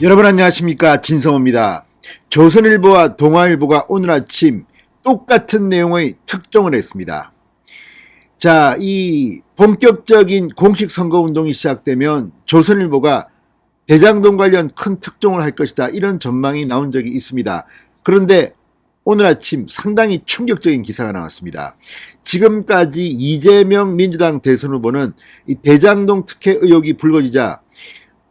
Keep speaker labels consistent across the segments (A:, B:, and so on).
A: 여러분 안녕하십니까, 진성호입니다. 조선일보와 동아일보가 오늘 아침 똑같은 내용의 특종을 했습니다. 자, 이 본격적인 공식 선거운동이 시작되면 조선일보가 대장동 관련 큰 특종을 할 것이다, 이런 전망이 나온 적이 있습니다. 그런데 오늘 아침 상당히 충격적인 기사가 나왔습니다. 지금까지 이재명 민주당 대선 후보는 이 대장동 특혜 의혹이 불거지자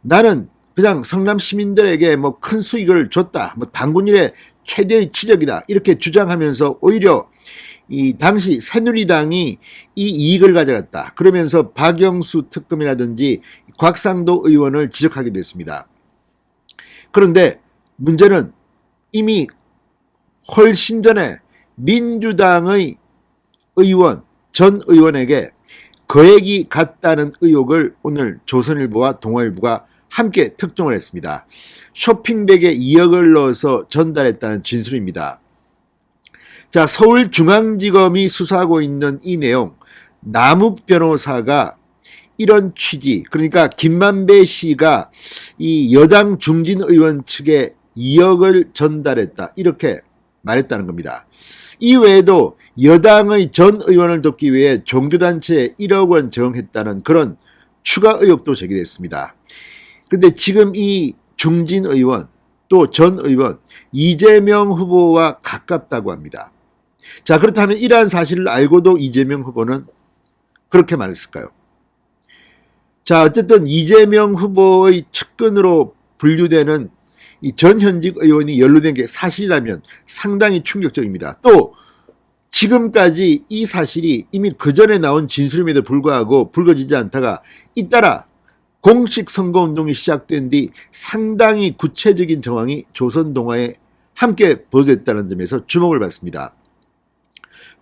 A: 나는 그냥 성남 시민들에게 뭐 큰 수익을 줬다, 뭐 당군일의 최대의 치적이다, 이렇게 주장하면서 오히려 이 당시 새누리당이 이 이익을 가져갔다, 그러면서 박영수 특검이라든지 곽상도 의원을 지적하기도 했습니다. 그런데 문제는 이미 훨씬 전에 민주당의 의원, 전 의원에게 거액이 갔다는 의혹을 오늘 조선일보와 동아일보가 함께 특종을 했습니다. 쇼핑백에 2억을 넣어서 전달했다는 진술입니다. 자, 서울중앙지검이 수사하고 있는 이 내용, 남욱 변호사가 이런 취지, 그러니까 김만배 씨가 이 여당 중진 의원 측에 2억을 전달했다, 이렇게 말했다는 겁니다. 이 외에도 여당의 전 의원을 돕기 위해 종교단체에 1억 원 제공했다는 그런 추가 의혹도 제기됐습니다. 근데 지금 이 중진 의원 또 전 의원 이재명 후보와 가깝다고 합니다. 자, 그렇다면 이러한 사실을 알고도 이재명 후보는 그렇게 말했을까요? 자, 어쨌든 이재명 후보의 측근으로 분류되는 이 전현직 의원이 연루된 게 사실이라면 상당히 충격적입니다. 또 지금까지 이 사실이 이미 그 전에 나온 진술임에도 불구하고 불거지지 않다가 잇따라 공식 선거운동이 시작된 뒤 상당히 구체적인 정황이 조선동아에 함께 보도됐다는 점에서 주목을 받습니다.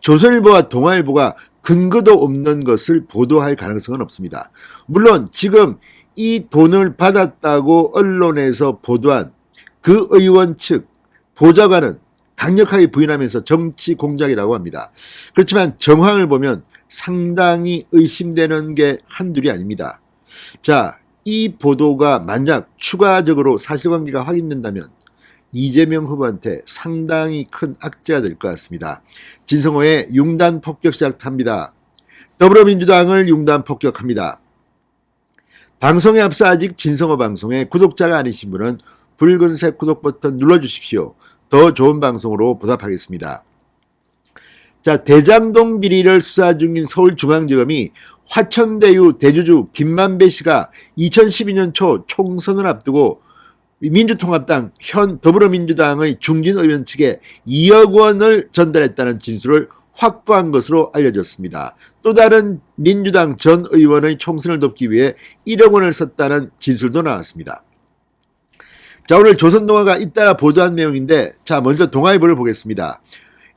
A: 조선일보와 동아일보가 근거도 없는 것을 보도할 가능성은 없습니다. 물론 지금 이 돈을 받았다고 언론에서 보도한 그 의원 측 보좌관은 강력하게 부인하면서 정치 공작이라고 합니다. 그렇지만 정황을 보면 상당히 의심되는 게 한둘이 아닙니다. 자, 이 보도가 만약 추가적으로 사실관계가 확인된다면 이재명 후보한테 상당히 큰 악재가 될 것 같습니다. 진성호의 융단 폭격 시작합니다. 더불어민주당을 융단 폭격합니다. 방송에 앞서 아직 진성호 방송에 구독자가 아니신 분은 붉은색 구독 버튼 눌러주십시오. 더 좋은 방송으로 보답하겠습니다. 자, 대장동 비리를 수사 중인 서울중앙지검이 화천대유 대주주 김만배 씨가 2012년 초 총선을 앞두고 민주통합당 현 더불어민주당의 중진 의원 측에 2억 원을 전달했다는 진술을 확보한 것으로 알려졌습니다. 또 다른 민주당 전 의원의 총선을 돕기 위해 1억 원을 썼다는 진술도 나왔습니다. 자, 오늘 조선동아가 잇따라 보도한 내용인데, 자, 먼저 동아일보를 보겠습니다.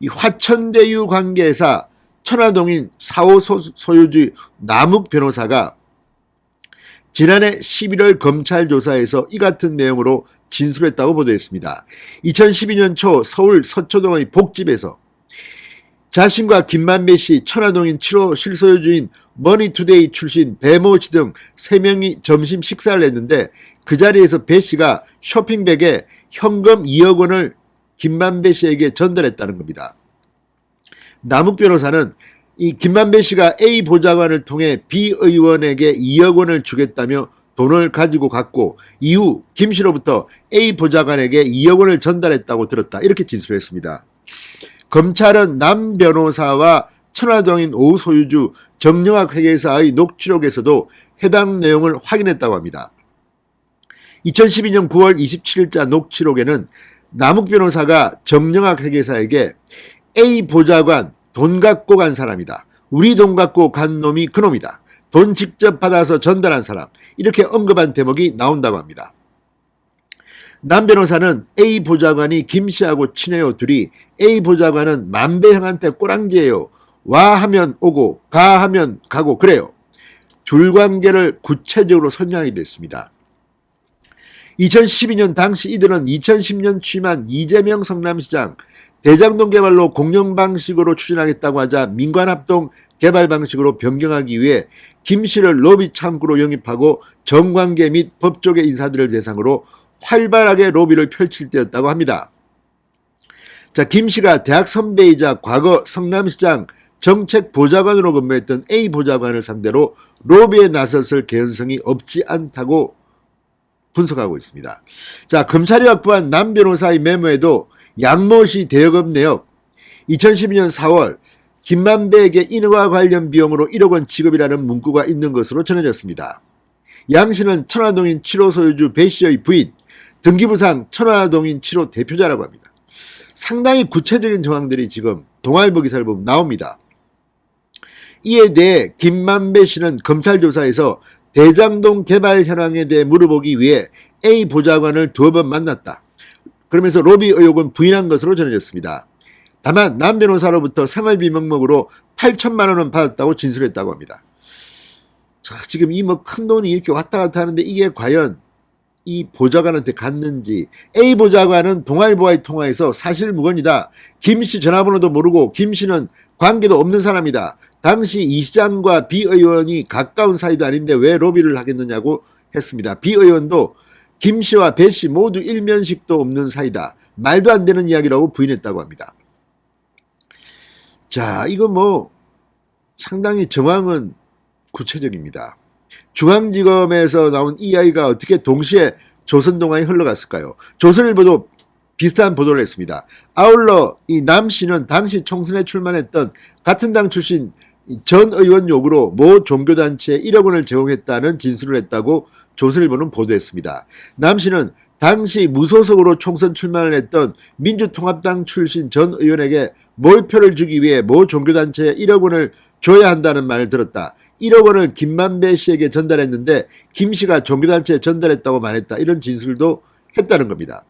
A: 이 화천대유 관계사 천화동인 4호 소유주 남욱 변호사가 지난해 11월 검찰 조사에서 이 같은 내용으로 진술했다고 보도했습니다. 2012년 초 서울 서초동의 복집에서 자신과 김만배 씨, 천화동인 7호 실소유주인 머니투데이 출신 배모 씨 등 3명이 점심 식사를 했는데 그 자리에서 배 씨가 쇼핑백에 현금 2억 원을 김만배 씨에게 전달했다는 겁니다. 남욱 변호사는 이 김만배 씨가 A 보좌관을 통해 B 의원에게 2억 원을 주겠다며 돈을 가지고 갔고 이후 김 씨로부터 A 보좌관에게 2억 원을 전달했다고 들었다, 이렇게 진술했습니다. 검찰은 남 변호사와 천화동인 5호 소유주 정영학 회계사의 녹취록에서도 해당 내용을 확인했다고 합니다. 2012년 9월 27일자 녹취록에는 남욱 변호사가 정영학 회계사에게 A 보좌관 돈 갖고 간 사람이다, 우리 돈 갖고 간 놈이 그놈이다, 돈 직접 받아서 전달한 사람, 이렇게 언급한 대목이 나온다고 합니다. 남 변호사는 A 보좌관이 김 씨하고 친해요. 둘이 A 보좌관은 만배 형한테 꼬랑지예요. 와 하면 오고 가 하면 가고 그래요. 둘 관계를 구체적으로 설명하기도 했습니다. 2012년 당시 이들은 2010년 취임한 이재명 성남시장 대장동 개발로 공영 방식으로 추진하겠다고 하자 민관합동 개발 방식으로 변경하기 위해 김 씨를 로비 창구로 영입하고 정관계 및 법조계 인사들을 대상으로 활발하게 로비를 펼칠 때였다고 합니다. 자, 김 씨가 대학 선배이자 과거 성남시장 정책보좌관으로 근무했던 A 보좌관을 상대로 로비에 나섰을 개연성이 없지 않다고 분석하고 있습니다. 자, 검찰이 확보한 남 변호사의 메모에도 양모시 대여금 내역 2012년 4월 김만배에게 인허가 관련 비용으로 1억 원 지급이라는 문구가 있는 것으로 전해졌습니다. 양 씨는 천화동인 7호 소유주 배 씨의 부인, 등기부상 천화동인 7호 대표자라고 합니다. 상당히 구체적인 정황들이 지금 동아일보 기사를 보면 나옵니다. 이에 대해 김만배 씨는 검찰 조사에서 대장동 개발 현황에 대해 물어보기 위해 A 보좌관을 두어 번 만났다. 그러면서 로비 의혹은 부인한 것으로 전해졌습니다. 다만 남 변호사로부터 생활비 명목으로 8천만 원은 받았다고 진술했다고 합니다. 자, 지금 이 뭐 큰 돈이 이렇게 왔다 갔다 하는데 이게 과연 이 보좌관한테 갔는지. A 보좌관은 동아일보와의 통화에서 사실무근이다. 김 씨 전화번호도 모르고 김 씨는 관계도 없는 사람이다. 당시 이 시장과 비 의원이 가까운 사이도 아닌데 왜 로비를 하겠느냐고 했습니다. 비 의원도 김 씨와 배 씨 모두 일면식도 없는 사이다. 말도 안 되는 이야기라고 부인했다고 합니다. 자, 이거 뭐 상당히 정황은 구체적입니다. 중앙지검에서 나온 이 이야기가 어떻게 동시에 조선동아에 흘러갔을까요? 조선일보도 비슷한 보도를 했습니다. 아울러 이 남 씨는 당시 총선에 출마했던 같은 당 출신 전 의원 요구로 모 종교단체에 1억 원을 제공했다는 진술을 했다고 조선일보는 보도했습니다. 남 씨는 당시 무소속으로 총선 출마를 했던 민주통합당 출신 전 의원에게 몰표를 주기 위해 모 종교단체에 1억 원을 줘야 한다는 말을 들었다. 1억 원을 김만배 씨에게 전달했는데 김 씨가 종교단체에 전달했다고 말했다. 이런 진술도 했다는 겁니다.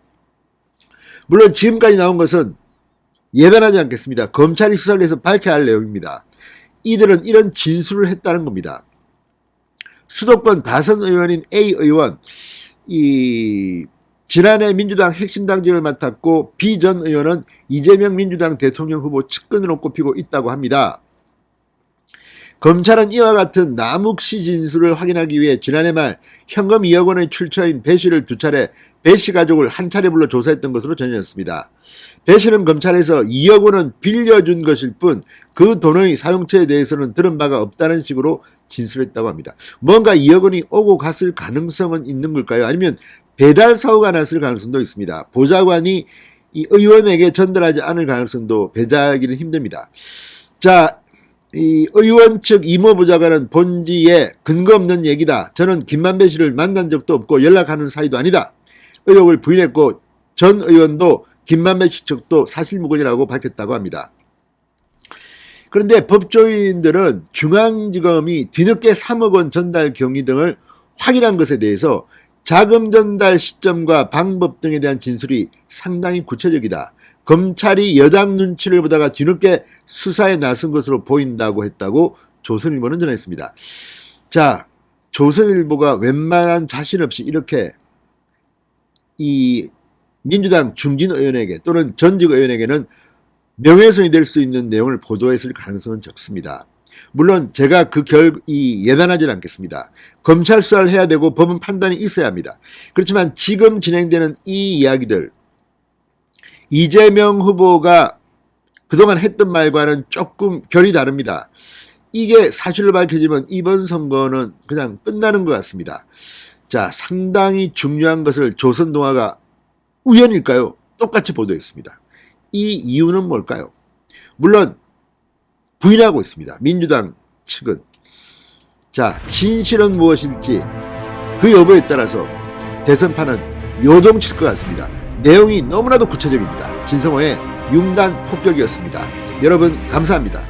A: 물론 지금까지 나온 것은 예단하지 않겠습니다. 검찰이 수사를 해서 밝혀야 할 내용입니다. 이들은 이런 진술을 했다는 겁니다. 수도권 다선 의원인 A 의원, 지난해 민주당 핵심 당직을 맡았고 B 전 의원은 이재명 민주당 대통령 후보 측근으로 꼽히고 있다고 합니다. 검찰은 이와 같은 남욱 씨 진술을 확인하기 위해 지난해 말 현금 2억 원의 출처인 배 씨를 두 차례, 배 씨 가족을 한 차례 불러 조사했던 것으로 전해졌습니다. 배 씨는 검찰에서 2억 원은 빌려준 것일 뿐 그 돈의 사용처에 대해서는 들은 바가 없다는 식으로 진술했다고 합니다. 뭔가 2억 원이 오고 갔을 가능성은 있는 걸까요? 아니면 배달 사고가 났을 가능성도 있습니다. 보좌관이 이 의원에게 전달하지 않을 가능성도 배제하기는 힘듭니다. 자, 이 의원 측 이모 보좌관은 본지에 근거 없는 얘기다. 저는 김만배 씨를 만난 적도 없고 연락하는 사이도 아니다. 의혹을 부인했고 전 의원도 김만배 씨 측도 사실무근이라고 밝혔다고 합니다. 그런데 법조인들은 중앙지검이 뒤늦게 3억 원 전달 경위 등을 확인한 것에 대해서 자금 전달 시점과 방법 등에 대한 진술이 상당히 구체적이다. 검찰이 여당 눈치를 보다가 뒤늦게 수사에 나선 것으로 보인다고 했다고 조선일보는 전했습니다. 자, 조선일보가 웬만한 자신 없이 이렇게 이 민주당 중진 의원에게 또는 전직 의원에게는 명예훼손이 될 수 있는 내용을 보도했을 가능성은 적습니다. 물론 제가 예단하지는 않겠습니다. 검찰 수사를 해야 되고 법원 판단이 있어야 합니다. 그렇지만 지금 진행되는 이 이야기들, 이재명 후보가 그동안 했던 말과는 조금 결이 다릅니다. 이게 사실로 밝혀지면 이번 선거는 그냥 끝나는 것 같습니다. 자, 상당히 중요한 것을 조선동아가 우연일까요? 똑같이 보도했습니다. 이 이유는 뭘까요? 물론 부인하고 있습니다. 민주당 측은. 자, 진실은 무엇일지 그 여부에 따라서 대선판은 요동칠 것 같습니다. 내용이 너무나도 구체적입니다. 진성호의 융단 폭격이었습니다. 여러분 감사합니다.